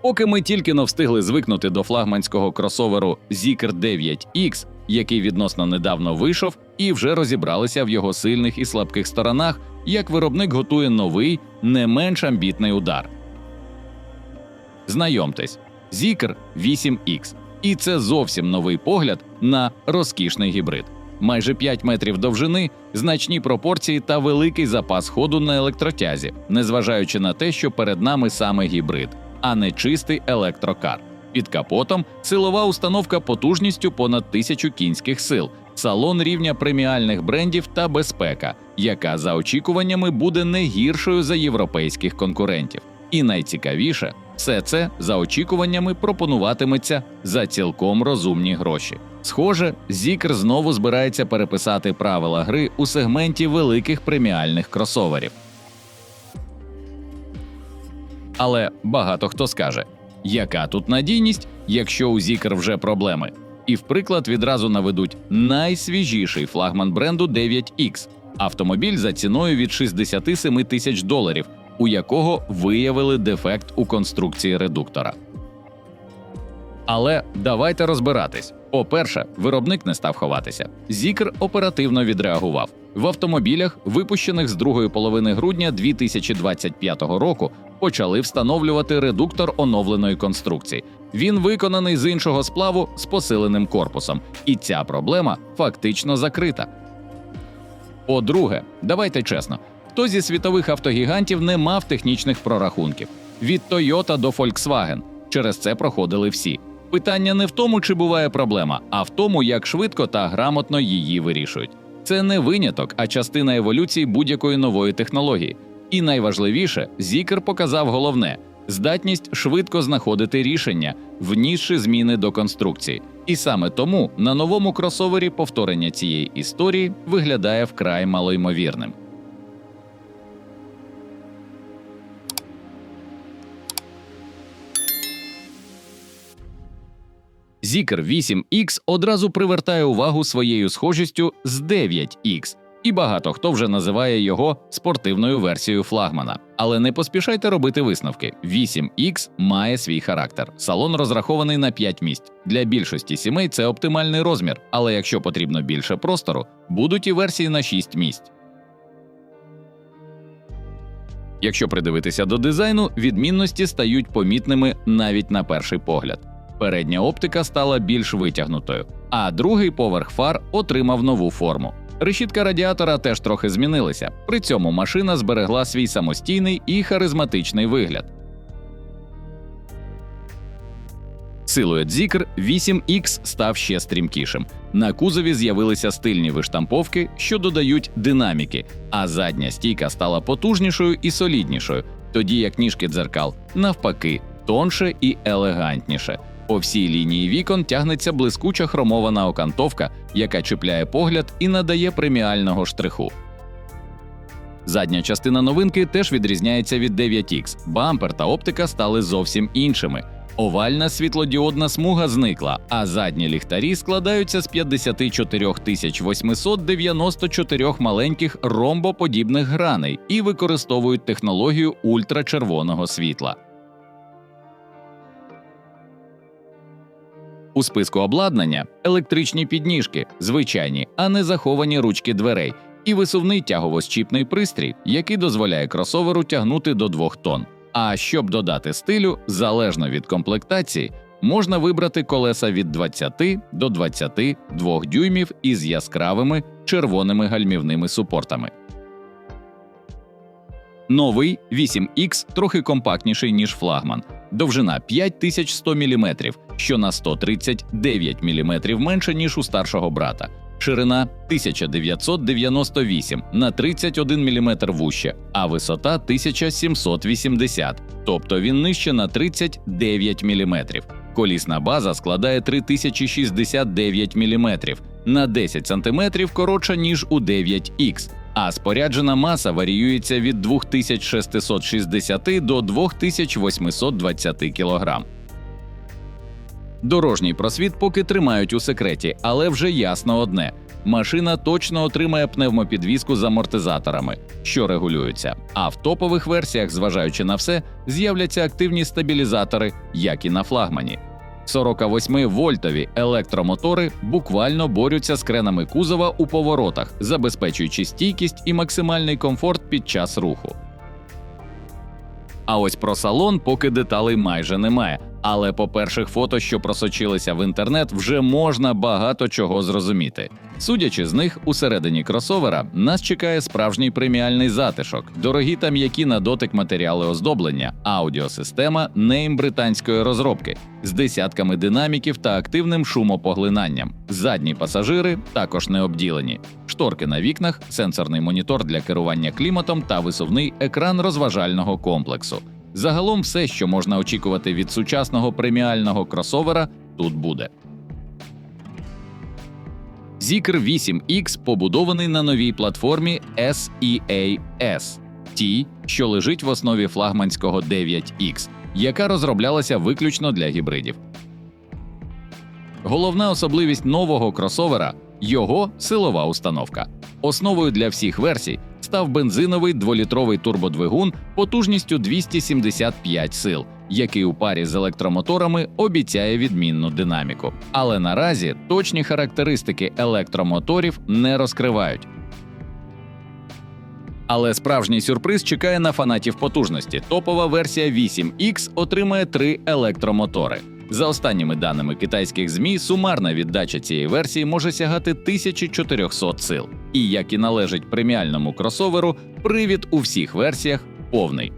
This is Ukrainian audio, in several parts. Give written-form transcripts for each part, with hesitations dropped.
Поки ми тільки но встигли звикнути до флагманського кросоверу Zeekr 9X, який відносно недавно вийшов, і вже розібралися в його сильних і слабких сторонах, як виробник готує новий, не менш амбітний удар. Знайомтесь, Zeekr 8X. І це зовсім новий погляд на розкішний гібрид. Майже 5 метрів довжини, значні пропорції та великий запас ходу на електротязі, незважаючи на те, що перед нами саме гібрид, а не чистий електрокар. Під капотом силова установка потужністю понад 1000 кінських сил, салон рівня преміальних брендів та безпека, яка за очікуваннями буде не гіршою за європейських конкурентів. І найцікавіше, все це за очікуваннями пропонуватиметься за цілком розумні гроші. Схоже, Zeekr знову збирається переписати правила гри у сегменті великих преміальних кросоверів. Але багато хто скаже, яка тут надійність, якщо у Zeekr вже проблеми? І в приклад відразу наведуть найсвіжіший флагман бренду 9X – автомобіль за ціною від $67 тисяч, у якого виявили дефект у конструкції редуктора. Але давайте розбиратись. По-перше, виробник не став ховатися. Zeekr оперативно відреагував. В автомобілях, випущених з другої половини грудня 2025 року, почали встановлювати редуктор оновленої конструкції. Він виконаний з іншого сплаву з посиленим корпусом. І ця проблема фактично закрита. По-друге, давайте чесно, хто зі світових автогігантів не мав технічних прорахунків? Від Toyota до Volkswagen. Через це проходили всі. Питання не в тому, чи буває проблема, а в тому, як швидко та грамотно її вирішують. Це не виняток, а частина еволюції будь-якої нової технології. І найважливіше, Zeekr показав головне – здатність швидко знаходити рішення, внісши зміни до конструкції. І саме тому на новому кросовері повторення цієї історії виглядає вкрай малоймовірним. Zeekr 8X одразу привертає увагу своєю схожістю з 9X, і багато хто вже називає його спортивною версією флагмана. Але не поспішайте робити висновки. 8X має свій характер. Салон розрахований на 5 місць. Для більшості сімей це оптимальний розмір, але якщо потрібно більше простору, будуть і версії на 6 місць. Якщо придивитися до дизайну, відмінності стають помітними навіть на перший погляд. Передня оптика стала більш витягнутою, а другий поверх фар отримав нову форму. Решітка радіатора теж трохи змінилася, при цьому машина зберегла свій самостійний і харизматичний вигляд. Силует Zeekr 8X став ще стрімкішим. На кузові з'явилися стильні виштамповки, що додають динаміки, а задня стійка стала потужнішою і соліднішою, тоді як ніжки дзеркал, навпаки, тонше і елегантніше. По всій лінії вікон тягнеться блискуча хромована окантовка, яка чіпляє погляд і надає преміального штриху. Задня частина новинки теж відрізняється від 9X. Бампер та оптика стали зовсім іншими. Овальна світлодіодна смуга зникла, а задні ліхтарі складаються з 54 894 маленьких ромбоподібних граней і використовують технологію ультрачервоного світла. У списку обладнання – електричні підніжки, звичайні, а не заховані ручки дверей, і висувний тягово-щіпний пристрій, який дозволяє кросоверу тягнути до 2 тонн. А щоб додати стилю, залежно від комплектації, можна вибрати колеса від 20 до 22 дюймів із яскравими червоними гальмівними супортами. Новий 8X трохи компактніший, ніж флагман. Довжина 5100 мм, що на 139 мм менше, ніж у старшого брата. Ширина 1998 на 31 мм вужче, а висота 1780, тобто він нижче на 39 мм. Колісна база складає 3069 мм, на 10 см коротша, ніж у 9X. А споряджена маса варіюється від 2660 до 2820 кг. Дорожній просвіт поки тримають у секреті, але вже ясно одне – машина точно отримає пневмопідвіску з амортизаторами, що регулюються. А в топових версіях, зважаючи на все, з'являться активні стабілізатори, як і на флагмані. 48-вольтові електромотори буквально борються з кренами кузова у поворотах, забезпечуючи стійкість і максимальний комфорт під час руху. А ось про салон поки деталей майже немає, але по перших фото, що просочилися в інтернет, вже можна багато чого зрозуміти. Судячи з них, усередині кросовера нас чекає справжній преміальний затишок, дорогі та м'які на дотик матеріали оздоблення, аудіосистема нейм британської розробки з десятками динаміків та активним шумопоглинанням. Задні пасажири також не обділені. Шторки на вікнах, сенсорний монітор для керування кліматом та висувний екран розважального комплексу. Загалом все, що можна очікувати від сучасного преміального кросовера, тут буде. Zeekr 8X побудований на новій платформі SEAS, тій, що лежить в основі флагманського 9X, яка розроблялася виключно для гібридів. Головна особливість нового кросовера – його силова установка. Основою для всіх версій став бензиновий 2-літровий турбодвигун потужністю 275 сил, який у парі з електромоторами обіцяє відмінну динаміку. Але наразі точні характеристики електромоторів не розкривають. Але справжній сюрприз чекає на фанатів потужності. Топова версія 8X отримає 3 електромотори. За останніми даними китайських ЗМІ, сумарна віддача цієї версії може сягати 1400 сил. І, як і належить преміальному кросоверу, привід у всіх версіях повний.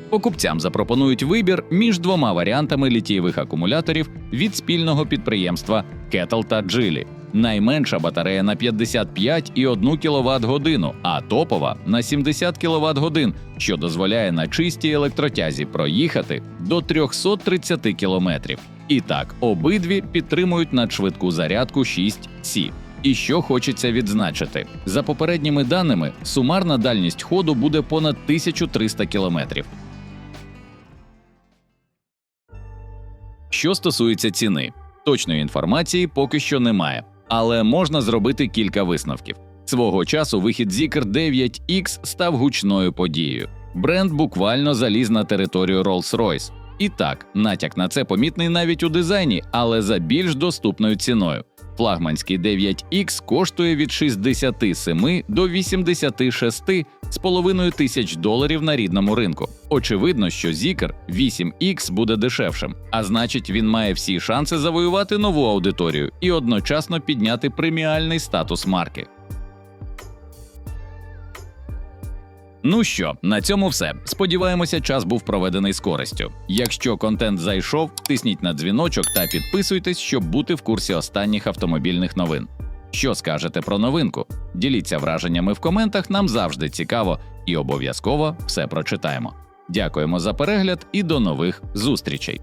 Покупцям запропонують вибір між двома варіантами літієвих акумуляторів від спільного підприємства Kettle та Geely. Найменша батарея на 55,1 кВт-годину, а топова – на 70 кВт-годин, що дозволяє на чистій електротязі проїхати до 330 км. І так, обидві підтримують надшвидку зарядку 6C. І що хочеться відзначити. За попередніми даними, сумарна дальність ходу буде понад 1300 км. Що стосується ціни, точної інформації поки що немає, але можна зробити кілька висновків. Свого часу вихід Zeekr 9X став гучною подією. Бренд буквально заліз на територію Rolls-Royce. І так, натяк на це помітний навіть у дизайні, але за більш доступною ціною. Флагманський 9X коштує від 67 до 86,5 тисяч доларів на рідному ринку. Очевидно, що Zeekr 8X буде дешевшим, а значить він має всі шанси завоювати нову аудиторію і одночасно підняти преміальний статус марки. Ну що, на цьому все. Сподіваємося, час був проведений з користю. Якщо контент зайшов, тисніть на дзвіночок та підписуйтесь, щоб бути в курсі останніх автомобільних новин. Що скажете про новинку? Діліться враженнями в коментах, нам завжди цікаво і обов'язково все прочитаємо. Дякуємо за перегляд і до нових зустрічей!